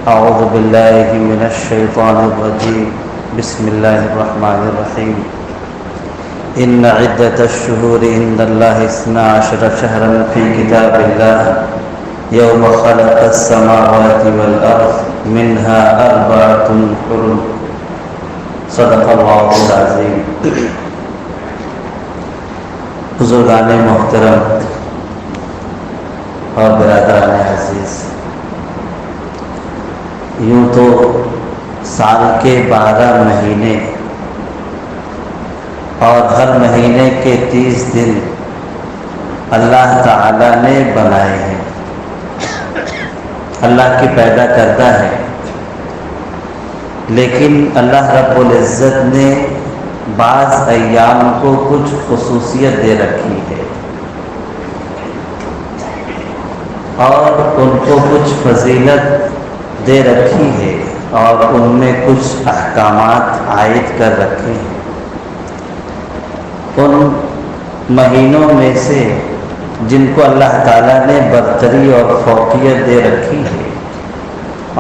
أعوذ بالله من الشيطان الرجيم بسم الله الرحمن الرحيم إن عدة الشهور عند الله 12 شهرا في كتاب الله يوم خلق السماوات والأرض منها 4 حرم صدق الله العظيم. بزرگان محترم اور برادران عزیز، یوں تو سال کے 12 مہینے اور ہر مہینے کے 30 دن اللہ تعالی نے بنائے ہیں، اللہ کی پیدا کردہ ہے، لیکن اللہ رب العزت نے بعض ایام کو کچھ خصوصیت دے رکھی ہے اور ان کو کچھ فضیلت دے رکھی ہے اور ان میں کچھ احکامات عائد کر رکھے ہیں۔ ان مہینوں میں سے جن کو اللہ تعالیٰ نے برتری اور فوقیت دے رکھی ہے،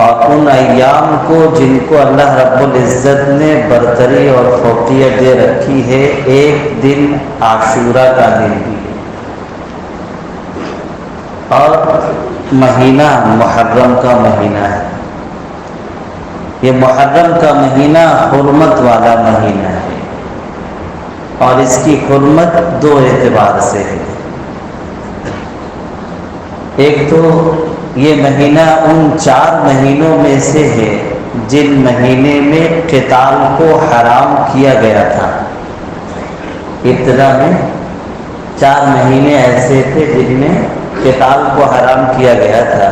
اور ان ایام کو جن کو اللہ رب العزت نے برتری اور فوقیت دے رکھی ہے، ایک دن عاشورہ کا دن بھی ہے اور مہینہ محرم کا مہینہ ہے۔ یہ محرم کا مہینہ حرمت والا مہینہ ہے اور اس کی حرمت 2 اعتبار سے ہے۔ ایک تو یہ مہینہ ان 4 مہینوں میں سے ہے جن مہینے میں قتال کو حرام کیا گیا تھا۔ ابتدا میں 4 مہینے ایسے تھے جن میں قتال کو حرام کیا گیا تھا،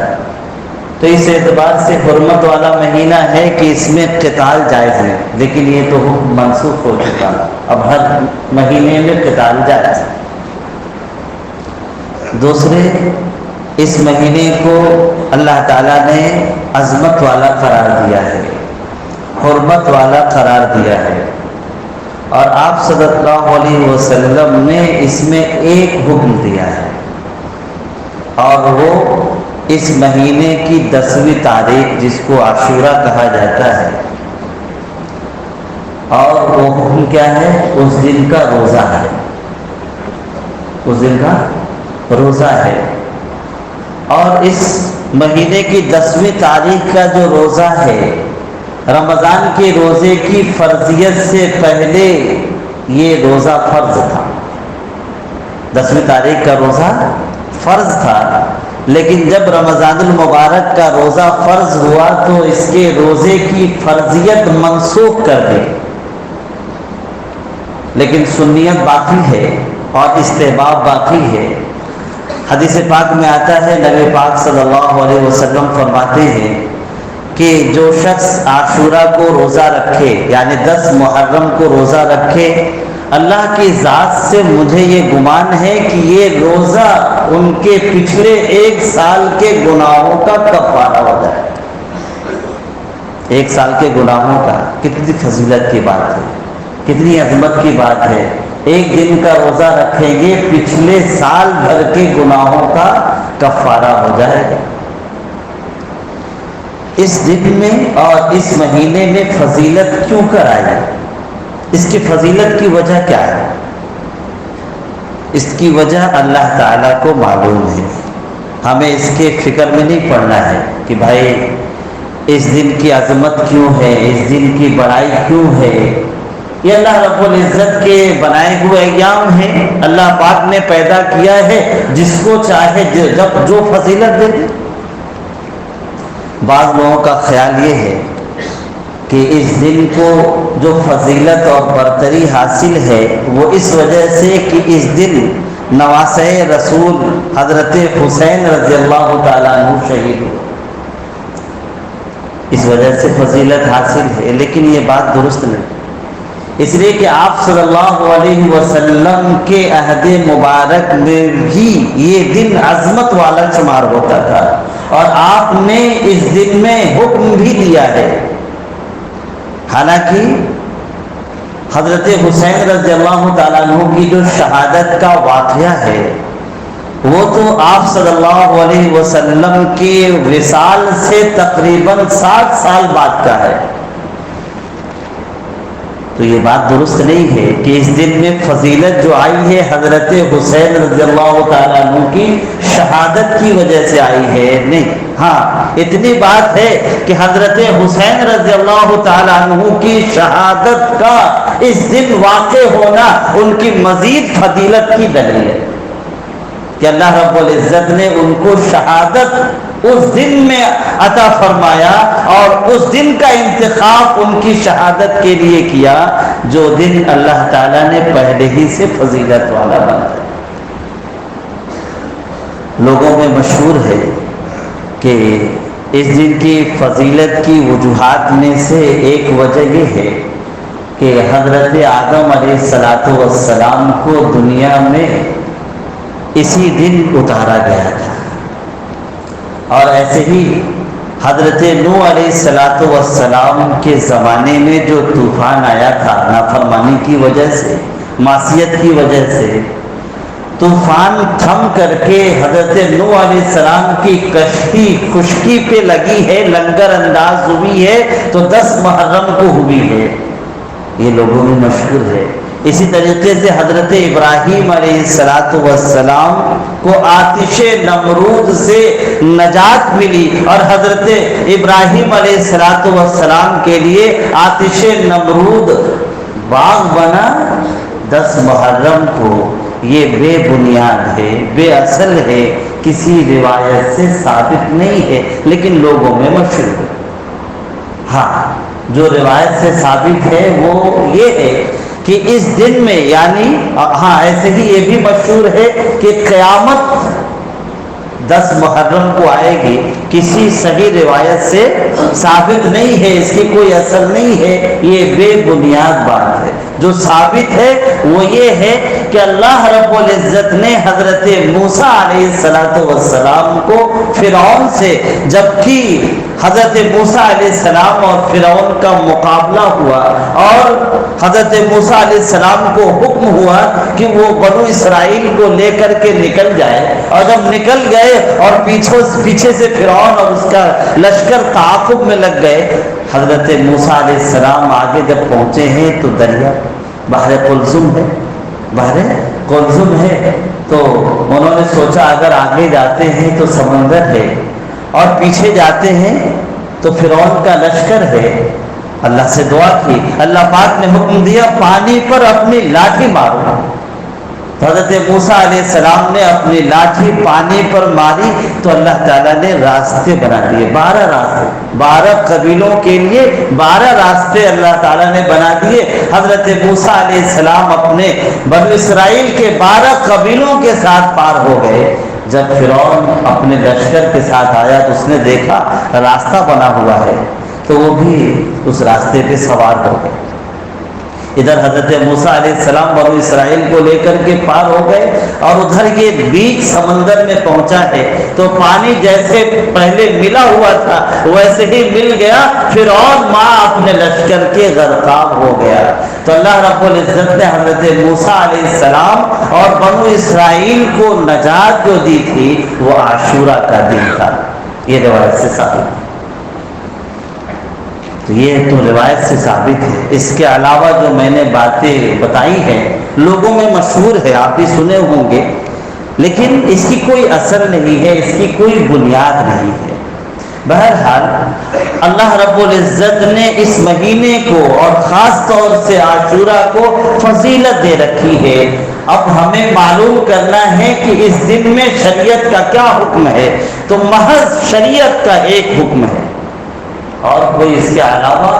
تو اس اعتبار سے حرمت والا مہینہ ہے کہ اس میں قتال جائز ہے، لیکن یہ تو حکم منسوخ ہو چکا، اب ہر مہینے میں قتال جائز ہے۔ دوسرے، اس مہینے کو اللہ تعالیٰ نے عظمت والا قرار دیا ہے، حرمت والا قرار دیا ہے، اور آپ صلی اللہ علیہ وسلم نے اس میں ایک حکم دیا ہے، اور وہ اس مہینے کی 10ویں تاریخ جس کو عاشورہ کہا جاتا ہے، اور وہ حکم کیا ہے؟ اس دن کا روزہ ہے، اس دن کا روزہ ہے۔ اور اس مہینے کی 10ویں تاریخ کا جو روزہ ہے، رمضان کے روزے کی فرضیت سے پہلے یہ روزہ فرض تھا۔ 10ویں تاریخ کا روزہ فرض تھا، لیکن جب رمضان المبارک کا روزہ فرض ہوا تو اس کے روزے کی فرضیت منسوخ کر دی، لیکن سنیت باقی ہے اور استحباب باقی ہے۔ حدیث پاک میں آتا ہے، نبی پاک صلی اللہ علیہ وسلم فرماتے ہیں کہ جو شخص عاشورہ کو روزہ رکھے، یعنی 10 محرم کو روزہ رکھے، اللہ کی ذات سے مجھے یہ گمان ہے کہ یہ روزہ ان کے پچھلے 1 سال کے گناہوں کا کفارہ ہو جائے۔ 1 سال کے گناہوں کا، کتنی فضیلت کی بات ہے، کتنی عظمت کی بات ہے۔ 1 دن کا روزہ رکھیں گے، پچھلے سال بھر کے گناہوں کا کفارہ ہو جائے گا۔ اس دن میں اور اس مہینے میں فضیلت کیوں کر آئی؟ اس کی فضیلت کی وجہ کیا ہے؟ اس کی وجہ اللہ تعالیٰ کو معلوم ہے، ہمیں اس کے فکر میں نہیں پڑنا ہے کہ بھائی اس دن کی عظمت کیوں ہے، اس دن کی بڑائی کیوں ہے۔ یہ اللہ رب العزت کے بنائے ہوئے ایام ہیں، اللہ پاک نے پیدا کیا ہے، جس کو چاہے جب جو فضیلت دے دے۔ بعض لوگوں کا خیال یہ ہے کہ اس دن کو جو فضیلت اور برتری حاصل ہے وہ اس وجہ سے کہ اس دن نواسۂ رسول حضرت حسین رضی اللہ تعالیٰ عنہ شہید ہوئے، اس وجہ سے فضیلت حاصل ہے، لیکن یہ بات درست نہیں، اس لیے کہ آپ صلی اللہ علیہ وسلم کے عہد مبارک میں بھی یہ دن عظمت والا شمار ہوتا تھا، اور آپ نے اس دن میں حکم بھی دیا ہے۔ حالانکہ حضرت حسین رضی اللہ تعالیٰ عنہ کی جو شہادت کا واقعہ ہے وہ تو آپ صلی اللہ علیہ وسلم کے وصال سے تقریباً 60 سال بعد کا ہے۔ تو یہ بات درست نہیں ہے کہ اس دن میں فضیلت جو آئی ہے حضرت حسین رضی اللہ تعالیٰ عنہ کی شہادت کی وجہ سے آئی ہے، نہیں۔ ہاں اتنی بات ہے کہ حضرت حسین رضی اللہ تعالیٰ عنہ کی شہادت کا اس دن واقع ہونا ان کی مزید فضیلت کی دلیل ہے کہ اللہ رب العزت نے ان کو شہادت اس دن میں عطا فرمایا، اور اس دن کا انتخاب ان کی شہادت کے لیے کیا جو دن اللہ تعالیٰ نے پہلے ہی سے فضیلت والا بنایا۔ لوگوں میں مشہور ہے کہ اس دن کی فضیلت کی وجوہات میں سے ایک وجہ یہ ہے کہ حضرت آدم علیہ السلام کو دنیا میں اسی دن اتارا گیا تھا، اور ایسے ہی حضرت نوح علیہ السلام کے زمانے میں جو طوفان آیا تھا نافرمانی کی وجہ سے، معصیت کی وجہ سے، طوفان تھم کر کے حضرت نوح علیہ السلام کی کشتی خشکی پہ لگی ہے، لنگر انداز ہوئی ہے تو 10 محرم کو ہوئی ہے، یہ لوگوں میں مشہور ہے۔ اسی طریقے سے حضرت ابراہیم علیہ السلام کو آتش نمرود سے نجات ملی، اور حضرت ابراہیم علیہ السلام کے لیے آتش نمرود باغ بنا 10 محرم کو۔ یہ بے بنیاد ہے، بے اصل ہے، کسی روایت سے ثابت نہیں ہے، لیکن لوگوں میں مشہور ہے۔ ہاں جو روایت سے ثابت ہے وہ یہ ہے کہ اس دن میں، یعنی ہاں ایسے ہی یہ بھی مشہور ہے کہ قیامت 10 محرم کو آئے گی، کسی صحیح روایت سے ثابت نہیں ہے، اس کی کوئی اثر نہیں ہے، یہ بے بنیاد بات ہے۔ جو ثابت ہے وہ یہ ہے کہ اللہ رب العزت نے حضرت موسیٰ علیہ السلام کو فرعون سے، جبکہ حضرت موسیٰ علیہ السلام اور فرعون کا مقابلہ ہوا، اور حضرت موسیٰ علیہ السلام کو حکم ہوا کہ وہ بنو اسرائیل کو لے کر کے نکل جائے، اور جب نکل گئے اور پیچھے سے فرعون اور اس کا لشکر تعاقب میں لگ گئے، حضرت موسیٰ علیہ السلام آگے جب پہنچے ہیں تو دریا بحر قلزم ہے، بحر قلزم ہے، تو انہوں نے سوچا اگر آگے جاتے ہیں تو سمندر ہے، اور پیچھے جاتے ہیں تو فرعون کا لشکر ہے۔ اللہ سے دعا کی، اللہ پاک نے حکم دیا پانی پر اپنی لاٹھی مارو۔ حضرت موسیٰ علیہ السلام نے اپنی لاٹھی پانی پر ماری تو اللہ تعالیٰ نے راستے بنا دیے، 12 راستے، 12 قبیلوں کے لیے 12 راستے اللہ تعالیٰ نے بنا دیے۔ حضرت موسیٰ علیہ السلام اپنے بنو اسرائیل کے 12 قبیلوں کے ساتھ پار ہو گئے۔ جب فرعون اپنے لشکر کے ساتھ آیا تو اس نے دیکھا راستہ بنا ہوا ہے، تو وہ بھی اس راستے پہ سوار ہو گئے۔ ادھر حضرت موسیٰ علیہ السلام بنو اسرائیل کو لے کر کے پار ہو گئے، اور ادھر یہ بیچ سمندر میں پہنچا ہے تو پانی جیسے پہلے ملا ہوا تھا ویسے ہی مل گیا، فرعون ماں اپنے لشکر کے غرقاب ہو گیا۔ تو اللہ رب العزت نے حضرت موسیٰ علیہ السلام اور بنو اسرائیل کو نجات جو دی تھی وہ عاشورہ کا دن تھا، یہ روایت سے ثابت ہے۔ تو یہ تو روایت سے ثابت ہے۔ اس کے علاوہ جو میں نے باتیں بتائی ہیں لوگوں میں مشہور ہے، آپ بھی سنے ہوں گے، لیکن اس کی کوئی اثر نہیں ہے، اس کی کوئی بنیاد نہیں ہے۔ بہرحال اللہ رب العزت نے اس مہینے کو اور خاص طور سے عاشورہ کو فضیلت دے رکھی ہے۔ اب ہمیں معلوم کرنا ہے کہ اس دن میں شریعت کا کیا حکم ہے، تو محض شریعت کا ایک حکم ہے اور کوئی اس کے علاوہ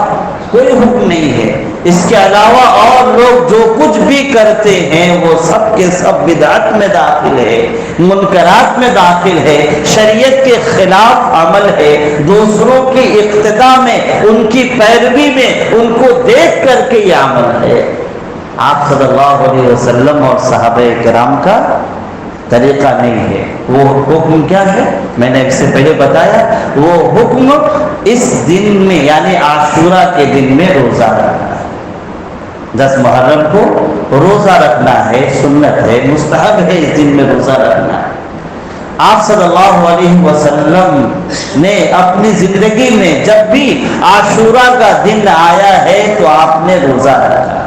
کوئی حکم نہیں ہے۔ اس کے علاوہ اور لوگ جو کچھ بھی کرتے ہیں وہ سب کے سب بدعت میں داخل ہے، منکرات میں داخل ہے، شریعت کے خلاف عمل ہے، دوسروں کی اقتداء میں، ان کی پیروی میں، ان کو دیکھ کر کے یہ عمل ہے۔ آپ صلی اللہ علیہ وسلم اور صحابہ کرام کا طریقہ نہیں ہے۔ وہ حکم کیا ہے میں نے اس سے پہلے بتایا، وہ حکم اس دن میں یعنی عاشورہ کے دن میں روزہ رکھنا ہے۔ 10 محرم کو روزہ رکھنا ہے، سنت ہے، مستحب ہے اس دن میں روزہ رکھنا ہے۔ آپ صلی اللہ علیہ وسلم نے اپنی زندگی میں جب بھی عاشورہ کا دن آیا ہے تو آپ نے روزہ رکھا.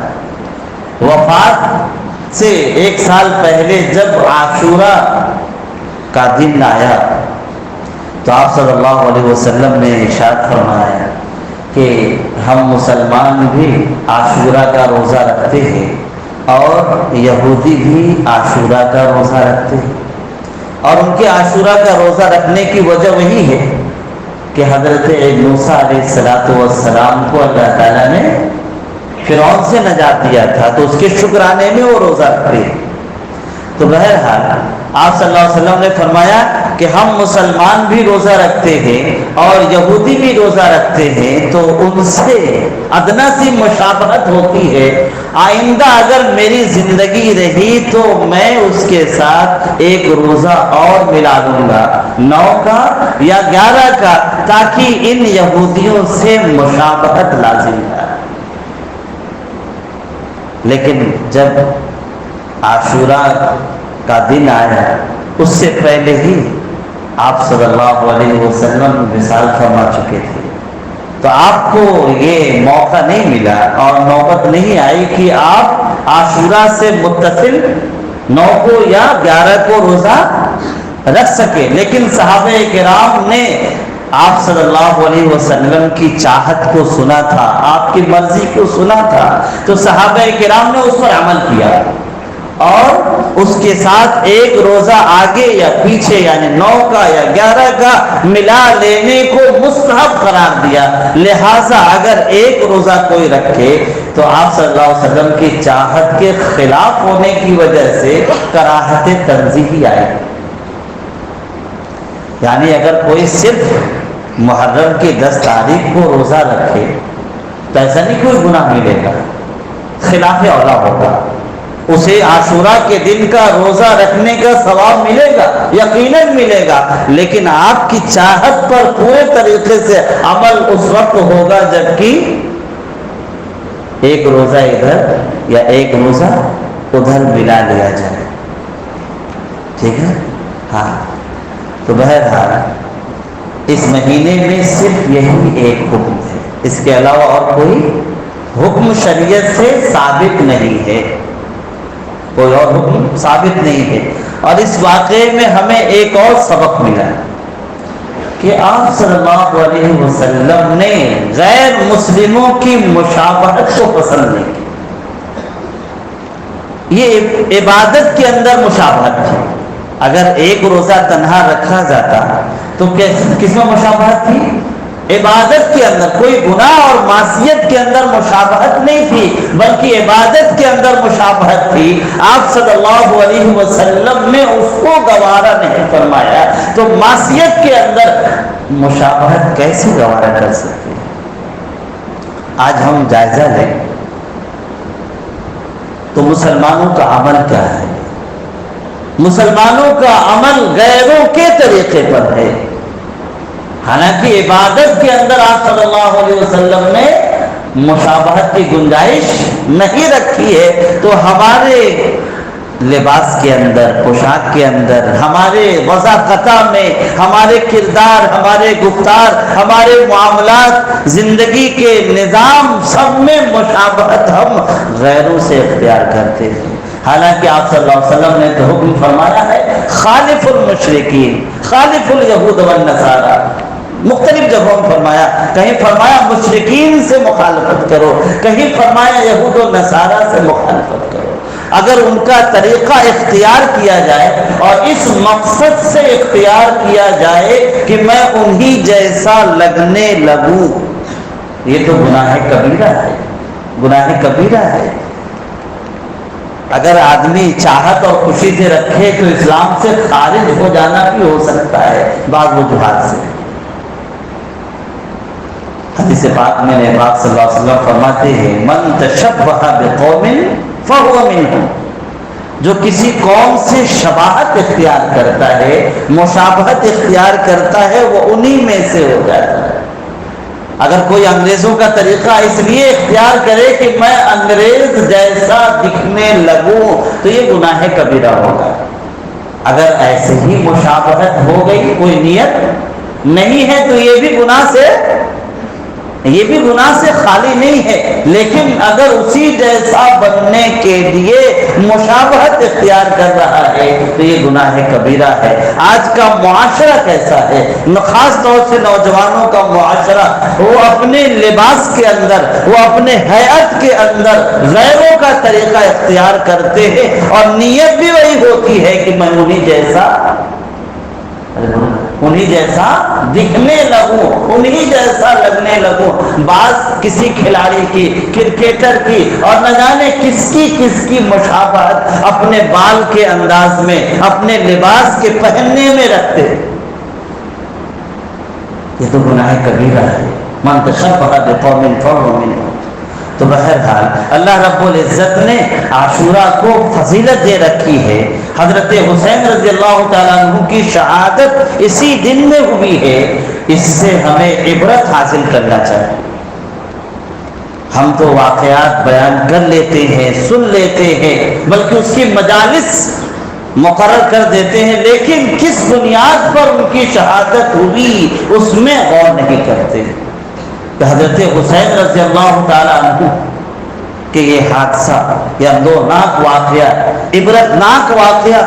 وفات سے 1 سال پہلے جب عاشورہ کا دن آیا تو آپ صلی اللہ علیہ وسلم نے ارشاد فرمایا کہ ہم مسلمان بھی عاشورہ کا روزہ رکھتے ہیں اور یہودی بھی عاشورہ کا روزہ رکھتے ہیں. اور ان کے عاشورہ کا روزہ رکھنے کی وجہ وہی ہے کہ حضرت موسیٰ علیہ السلام کو اللہ تعالیٰ نے فرعون سے نجات دیا تھا تو اس کے شکرانے میں وہ روزہ رکھتے ہیں. تو بہرحال آپ صلی اللہ علیہ وسلم نے فرمایا کہ ہم مسلمان بھی روزہ رکھتے ہیں اور یہودی بھی روزہ رکھتے ہیں تو ان سے ادنا سی مشابہت ہوتی ہے. آئندہ اگر میری زندگی رہی تو میں اس کے ساتھ ایک روزہ اور ملا دوں گا 9 کا یا 11 کا تاکہ ان یہودیوں سے مشابہت لازم ہے. لیکن جب عاشورہ کا دن آیا اس سے پہلے ہی آپ صلی اللہ علیہ وسلم وصال فرما چکے تھے تو آپ کو یہ موقع نہیں ملا اور نوبت نہیں آئی کہ آپ عاشورہ سے متصل 9 کو یا 11 کو روزہ رکھ سکے. لیکن صحابہ کرام نے آپ صلی اللہ علیہ وسلم کی چاہت کو سنا تھا, آپ کی مرضی کو سنا تھا, تو صحابہ کرام نے اس پر عمل کیا اور اس کے ساتھ ایک روزہ آگے یا پیچھے یعنی 9 کا یا 11 کا ملا لینے کو مستحب قرار دیا. لہٰذا اگر ایک روزہ کوئی رکھے تو آپ صلی اللہ علیہ وسلم کی چاہت کے خلاف ہونے کی وجہ سے کراہت تنزیہی آئی. یعنی اگر کوئی صرف محرم کی 10 تاریخ کو روزہ رکھے تو ایسا نہیں کوئی گناہ ملے گا, خلاف اولا ہوگا. اسے عاشورہ کے دن کا روزہ رکھنے کا ثواب ملے گا, یقیناً ملے گا, لیکن آپ کی چاہت پر پورے طریقے سے عمل اس وقت ہوگا جبکہ ایک روزہ ادھر یا ایک روزہ ادھر ملا لیا جائے. ٹھیک ہے, ہاں. تو بہرحال اس مہینے میں صرف یہی ایک حکم ہے, اس کے علاوہ اور کوئی حکم شریعت سے ثابت نہیں ہے, کوئی اور حکم ثابت نہیں ہے. اور اس واقعے میں ہمیں ایک اور سبق ملا کہ آپ صلی اللہ علیہ وسلم نے غیر مسلموں کی مشابہت کو پسند نہیں کی. یہ عبادت کے اندر مشابہت تھی. اگر ایک روزہ تنہا رکھا جاتا تو کس میں مشابہت تھی؟ عبادت کے اندر. کوئی گناہ اور معصیت کے اندر مشابہت نہیں تھی بلکہ عبادت کے اندر مشابہت تھی. آپ صلی اللہ علیہ وسلم نے اس کو گوارا نہیں فرمایا تو معصیت کے اندر مشابہت کیسے گوارا کر سکتے؟ آج ہم جائزہ لیں تو مسلمانوں کا عمل کیا ہے. مسلمانوں کا عمل غیروں کے طریقے پر ہے. حالانکہ عبادت کے اندر آپ صلی اللہ علیہ وسلم نے مشابہت کی گنجائش نہیں رکھی ہے تو ہمارے لباس کے اندر, پوشاک کے اندر, ہمارے وضاقتہ میں, ہمارے کردار, ہمارے گفتار, ہمارے معاملات, زندگی کے نظام سب میں مشابہت ہم غیروں سے اختیار کرتے ہیں. حالانکہ آپ صلی اللہ علیہ وسلم نے تو حکم فرمایا ہے خالف المشرکین, خالف الیہود والنصارى. مختلف جگہوں میں فرمایا, کہیں فرمایا مشرکین سے مخالفت کرو, کہیں فرمایا یہود و نصارہ سے مخالفت کرو. اگر ان کا طریقہ اختیار کیا جائے اور اس مقصد سے اختیار کیا جائے کہ میں انہی جیسا لگنے لگوں, یہ تو گناہ کبیرہ ہے, گناہ کبیرہ ہے. اگر آدمی چاہت اور خوشی سے رکھے تو اسلام سے خارج ہو جانا بھی ہو سکتا ہے بعض وجوہات سے. حدیث پاک میں پاک صلی اللہ علیہ وسلم فرماتے ہیں من تشبہ بقوم فہو منہم, جو کسی قوم سے شباہت اختیار کرتا ہے, مشابہت اختیار کرتا ہے, وہ انہی میں سے ہو جاتا ہے. اگر کوئی انگریزوں کا طریقہ اس لیے اختیار کرے کہ میں انگریز جیسا دکھنے لگوں تو یہ گناہ کبیرہ ہوگا. اگر ایسے ہی مشابہت ہو گئی، کوئی نیت نہیں ہے، تو یہ بھی گناہ سے خالی نہیں ہے، لیکن اگر اسی جیسا بننے کے لیے مشابہت اختیار کر رہا ہے تو یہ گناہ کبیرہ ہے۔ آج کا معاشرہ کیسا ہے، خاص طور سے نوجوانوں کا معاشرہ، وہ اپنے لباس کے اندر، وہ اپنے حیات کے اندر غیروں کا طریقہ اختیار کرتے ہیں، اور نیت بھی وہی ہوتی ہے کہ میں انہی جیسا دکھنے لگوں، انہی جیسا لگنے لگوں۔ بعض کسی کھلاڑی کی، کرکٹر کی، اور نہ جانے کس کی مشابہت اپنے بال کے انداز میں، اپنے لباس کے پہننے میں رکھتے۔ یہ تو گناہ کبیرہ ہے۔ من تشبہ بقوم فہو منہم۔ تو بہرحال اللہ رب العزت نے عاشوراء کو فضیلت دے رکھی ہے۔ حضرت حسین رضی اللہ تعالیٰ عنہ کی شہادت اسی دن میں ہوئی ہے، اس سے ہمیں عبرت حاصل کرنا چاہیے۔ ہم تو واقعات بیان کر لیتے ہیں، سن لیتے ہیں، بلکہ اس کی مجالس مقرر کر دیتے ہیں، لیکن کس بنیاد پر ان کی شہادت ہوئی اس میں غور نہیں کرتے۔ کہ حضرت حسین رضی اللہ تعالیٰ عنہ کہ یہ حادثہ، یہ اندوہناک واقعہ، عبرتناک واقعہ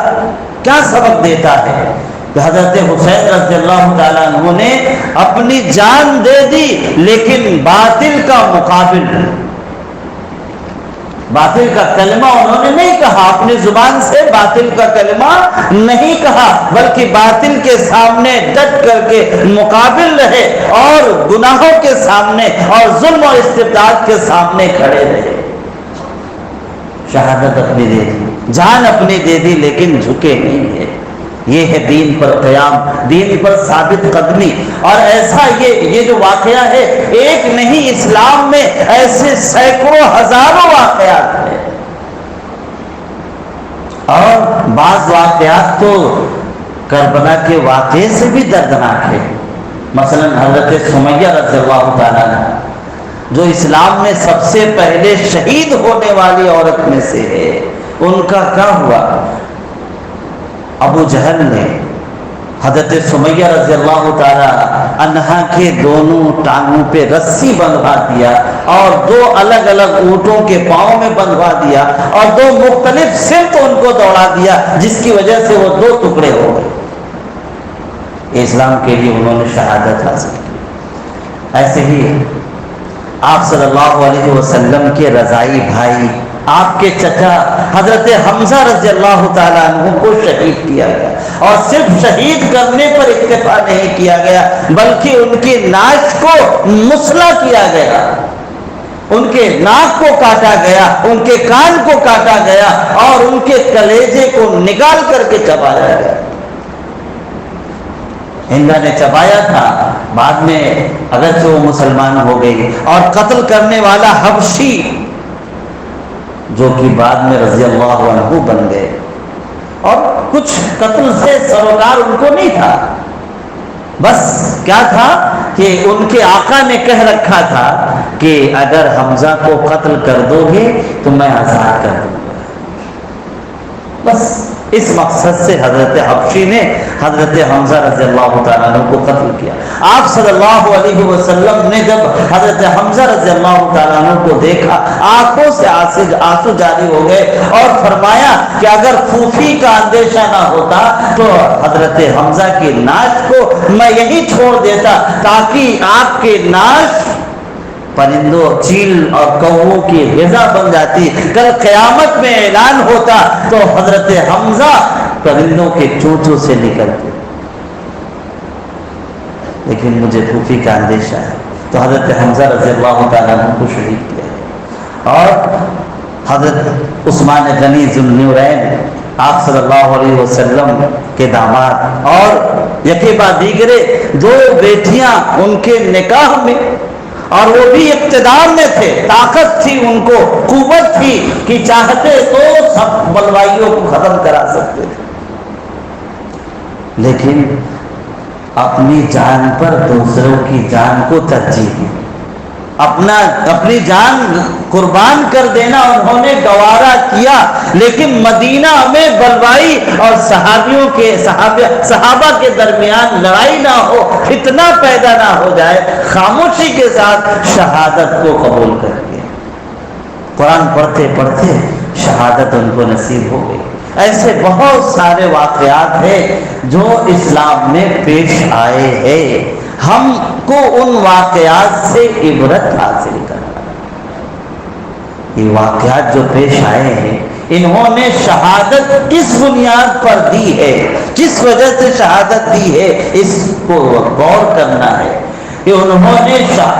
کیا سبق دیتا ہے؟ کہ حضرت حسین رضی اللہ تعالیٰ عنہ نے اپنی جان دے دی، لیکن باطل کا مقابل، باطل کا کلمہ انہوں نے نہیں کہا، اپنی زبان سے باطل کا کلمہ نہیں کہا، بلکہ باطل کے سامنے ڈٹ کر کے مقابل رہے، اور گناہوں کے سامنے اور ظلم و استبداد کے سامنے کھڑے رہے۔ شہادت اپنی دے دی، جان اپنی دے دی، لیکن جھکے نہیں ہے۔ یہ ہے دین پر قیام، دین پر ثابت قدمی۔ اور ایسا یہ جو واقعہ ہے، ایک نہیں، اسلام میں ایسے سینکڑوں ہزاروں واقعات ہیں، اور بعض واقعات تو کربلا کے واقعے سے بھی دردناک ہے۔ مثلا حضرت سمیہ رضی اللہ تعالیٰ عنہ، جو اسلام میں سب سے پہلے شہید ہونے والی عورت میں سے ہے، ان کا کیا ہوا؟ ابو جہل نے حضرت سمیہ رضی اللہ تعالی عنہا کے دونوں ٹانگوں پہ رسی بندھوا دیا، اور دو الگ الگ اونٹوں کے پاؤں میں بندھوا دیا، اور دو مختلف سمت ان کو دوڑا دیا، جس کی وجہ سے وہ دو ٹکڑے ہو گئے۔ اسلام کے لیے انہوں نے شہادت حاصل کی۔ ایسے ہی آپ صلی اللہ علیہ وسلم کے رضائی بھائی، آپ کے چچا حضرت حمزہ رضی اللہ تعالیٰ عنہ کو شہید کیا گیا، اور صرف شہید کرنے پر اکتفا نہیں کیا گیا، بلکہ ان کی ناک کو مسلح کیا گیا، ان کے ناک کو کاٹا گیا، ان کے کان کو کاٹا گیا، اور ان کے کلیجے کو نکال کر کے چبایا گیا۔ ہندا نے چبایا تھا، بعد میں اگرچہ وہ مسلمان ہو گئی، اور قتل کرنے والا حبشی، جو کہ بعد میں رضی اللہ عنہ بن گئے، اور کچھ قتل سے سروکار ان کو نہیں تھا، بس کیا تھا کہ ان کے آقا نے کہہ رکھا تھا کہ اگر حمزہ کو قتل کر دو گے تو میں آزاد کر دوں گا۔ بس اس مقصد سے حضرت حبشی نے حضرت حمزہ رضی اللہ تعالیٰ عنہ کو قتل کیا۔ آپ صلی اللہ علیہ وسلم نے جب حضرت حمزہ رضی اللہ تعالیٰ عنہ کو دیکھا، آنکھوں سے آنسو جاری ہو گئے، اور فرمایا کہ اگر پھوپھی کا اندیشہ نہ ہوتا تو حضرت حمزہ کی نعش کو میں یہی چھوڑ دیتا، تاکہ آپ کے نعش پرندوں، چیل اور کووں کی غذا بن جاتی۔ کل قیامت میں اعلان ہوتا تو حضرت حمزہ پرندوں کے چونچوں سے نکلتے، لیکن مجھے پھوپھی کا اندیشہ ہے، تو حضرت حمزہ رضی اللہ تعالیٰ عنہ کو شہید کیا۔ اور حضرت عثمان غنی ذو النورین، آپ صلی اللہ علیہ وسلم کے داماد، اور یکے بعد دیگرے دو بیٹیاں ان کے نکاح میں، اور وہ بھی اقتدار میں تھے، طاقت تھی ان کو، قوت تھی کہ چاہتے تو سب بلوائیوں کو ختم کرا سکتے تھے، لیکن اپنی جان پر دوسروں کی جان کو ترجیح دی، اپنی جان قربان کر دینا انہوں نے گوارا کیا، لیکن مدینہ میں بلوائی اور صحابہ کے درمیان لڑائی نہ ہو، فتنہ پیدا نہ ہو جائے، خاموشی کے ساتھ شہادت کو قبول کر لیا۔ قرآن پڑھتے پڑھتے شہادت ان کو نصیب ہو گئی۔ ایسے بہت سارے واقعات ہیں جو اسلام میں پیش آئے ہیں، ہم کو ان واقعات سے عبرت حاصل کرنا۔ یہ واقعات جو پیش آئے ہیں، انہوں نے شہادت کس بنیاد پر دی ہے، کس وجہ سے شہادت دی ہے، اس کو غور کرنا ہے کہ انہوں نے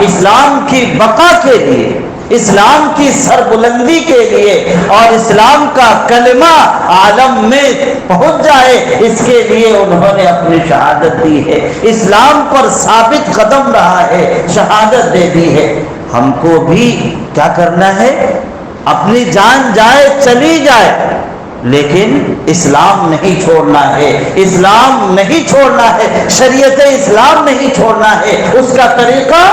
اسلام کی بقا کے لیے، اسلام کی سربلندی کے لیے اور اسلام کا کلمہ عالم میں پہنچ جائے، اس کے لیے انہوں نے اپنی شہادت دی ہے، اسلام پر ثابت قدم رہا ہے، شہادت دے دی ہے۔ ہم کو بھی کیا کرنا ہے؟ اپنی جان جائے چلی جائے لیکن اسلام نہیں چھوڑنا ہے، اسلام نہیں چھوڑنا ہے، شریعت اسلام نہیں چھوڑنا ہے، اس کا طریقہ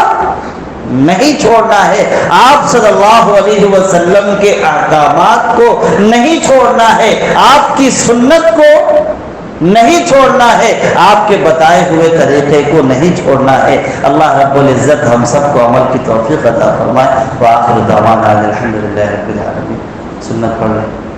نہیں چھوڑنا ہے، آپ صلی اللہ علیہ وسلم کے احکامات کو نہیں چھوڑنا ہے، آپ کی سنت کو نہیں چھوڑنا ہے، آپ کے بتائے ہوئے طریقے کو نہیں چھوڑنا ہے۔ اللہ رب العزت ہم سب کو عمل کی توفیق عطا فرمائے۔ وآخر دعوانا الحمدللہ رب العالمین۔ سنت پڑھ لیں۔